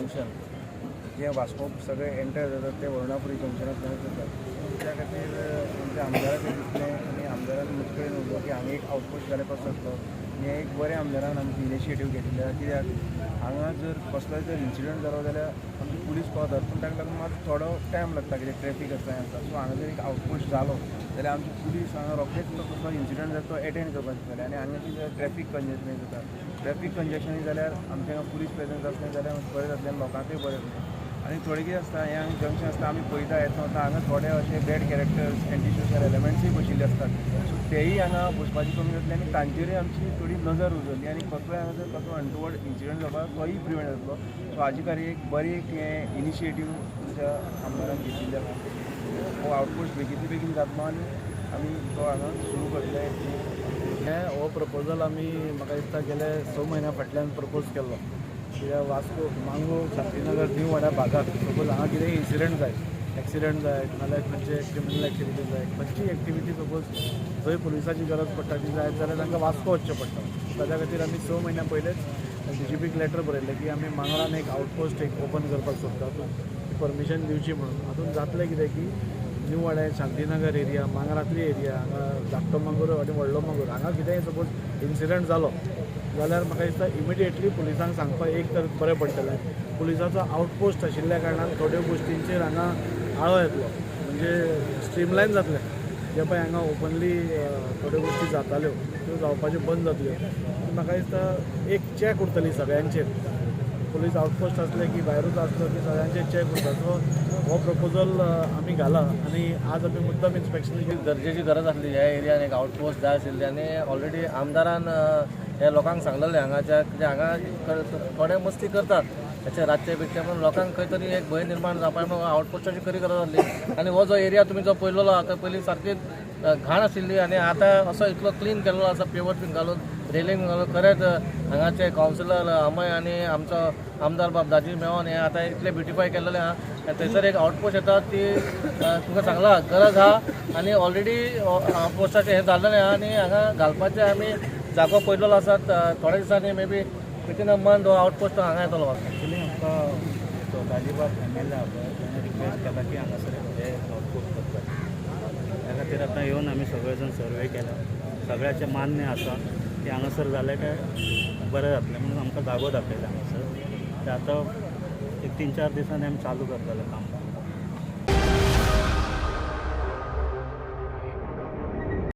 Junction J Vasco सगळे enter जातात ते वर्णापुरी जंक्शनांतल्यान जातात. त्या खातीर आमच्या आमदाराचें दिसलें आनी आमदारान म्हजे कडेन उलोवलो की हांगा एक आउटपोस्ट घालपाक शकतो आनी एक बरें आमदारान आमची इनिशिएटीव घेतिल्ली आसा. कित्याक हांगा जर कसलोय जर इन्सिडंट जालो जाल्यार आमची पुलीस पावतात, पूण ताका लागून मात थोडो टायम लागता कित्याक ट्रॅफीक आसता. सो हांगा जर एक आउटपोस्ट जालो जाल्यार आमची पुलीस हांगा रोखडेच तो कसलो इन्सिडंट जाता तो एटेंड करपाक शकतले. आनी हांगाची जर ट्रॅफीक कंजेशन जाता, ट्रॅफीक कंजेशन जाल्यार आमच्या हांगा पुलीस प्रेजन्स आसलें जाल्यार बरें जातलें आनी लोकांकूय बरें जातलें. आनी थोडें कितें आसता हें हांगा जंक्शन आसता आमी पळयता येता वता हांगा थोडे अशे बॅड कॅरेक्टर्स एंटी सोशल एलिमेंट्सूय बशिल्ले आसतात. सो तेयी हांगा बसपाची कमी जातली आनी तांचेरूय आमची थोडी नजर उरतली आनी कसलोय हांगा जर कसलो अनटुवर्ड इन्सिडंट जावपाक तोय प्रिवेंट जातलो. सो हाजे खातीर एक बरी एक हें इनिशिएटीव तुमच्या आमदारान घेतिल्ली आसा. हो आउटपोस्ट बेगीतल्या बेगीन जातलो आनी आमी तो हांगा सुरू करतले. हो प्रपोजल आमी म्हाका दिसता गेल्या 6 म्हयन्या फाटल्यान प्रपोज केल्लो. कित्याक वास्को मांगो शांतीनगर न्यू वाड्या भागात सपोज हांगा कितें इन्सिडंट जाय, एक्सिडंट जाय नाल्यार खंयचे क्रिमिनल एक्टिविटी जाय, खंयची एक्टिविटी सपोज जंय पुलिसाची गरज पडटा ती जाय जाल्यार तांकां वास्को वचचें पडटा. ताच्या खातीर आमी 6 म्हयन्या पयलेच DGPक लेटर बरयलें की आमी मांगरान एक आउटपोस्ट एक ओपन करपाक सोदता, हातून परमिशन दिवची म्हणून. हातून जातलें कितें की न्यू वाड्या शांतीनगर एरिया, मांगरातली एरिया, हांगा धाकटो मांगूर आनी व्हडलो मांगूर हांगा कितेंय सपोज इन्सिडंट जालो जाल्यार म्हाका दिसता इमिडिएटली पुलिसांक सांगपाक एक तर बरें पडटलें. पुलिसाचो आउटपोस्ट आशिल्ल्या कारणान थोड्यो गोश्टींचेर हांगा आळो येतलो, म्हणजे स्ट्रीमलायन जातलें. जे पळय हांगा ओपनली थोड्यो गोश्टी जाताल्यो त्यो जावपाच्यो बंद जातल्यो. म्हाका दिसता एक चॅक उरतली सगळ्यांचेर. पुलीस आउटपोस्ट आसलें की भायरूच आसलो की सगळ्यांचेर चॅक उरता. सो हो प्रपोजल आमी घाला आनी आज आमी मुद्दम इन्स्पेक्शन गरजेची गरज आसली ह्या एरियान एक आउटपोस्ट जाय आशिल्ली आनी ऑलरेडी आमदारान हे लोकांक सांगलेलें हांगाच्या कित्याक हांगा थोडे मस्ती करतात हेचे रातचे बितचे म्हणून लोकांक खंय तरी एक भंय निर्माण जावपा म्हणून आउटपोस्टाची खरी गरज आसली. आनी हो जो एरिया तुमी जो पळयलो आतां पयलीं सारकीच घाण आशिल्ली आनी आतां असो इतलो क्लीन केल्लो आसा पेवर बीन घालून रेलिंग घालून. खरेंच हांगाचे कावन्सिलर अमय आनी आमचो आमदार बाबदाजी मेळोन हे आतां इतले ब्युटिफाय केल्लेलें आहा. थंयसर एक आउटपोस्ट येता ती तुमकां सांगला गरज आहा आनी ऑलरेडी आउटपोस्टाचें हें जाल्लेलें आहा आनी हांगा घालपाचें आमी जागो पळयलेलो आसा. थोड्या दिसांनी may be within a month हो आउटपोस्ट हांगा येतलो. एक्चुली आमकां तो गालिबाग MLA आहा पळय ताणें रिक्वेस्ट केला की हांगासर हे आउटपोस्ट करपाक. त्या खातीर आतां येवन आमी सगळे जाण सर्वे केला, सगळ्याचें मान्य आसा की हांगासर जालें काय बरें जातलें म्हणून आमकां जागो दाखयला हांगासर. ते आतां एक 3-4 दिसांनी आमी चालू करतले काम.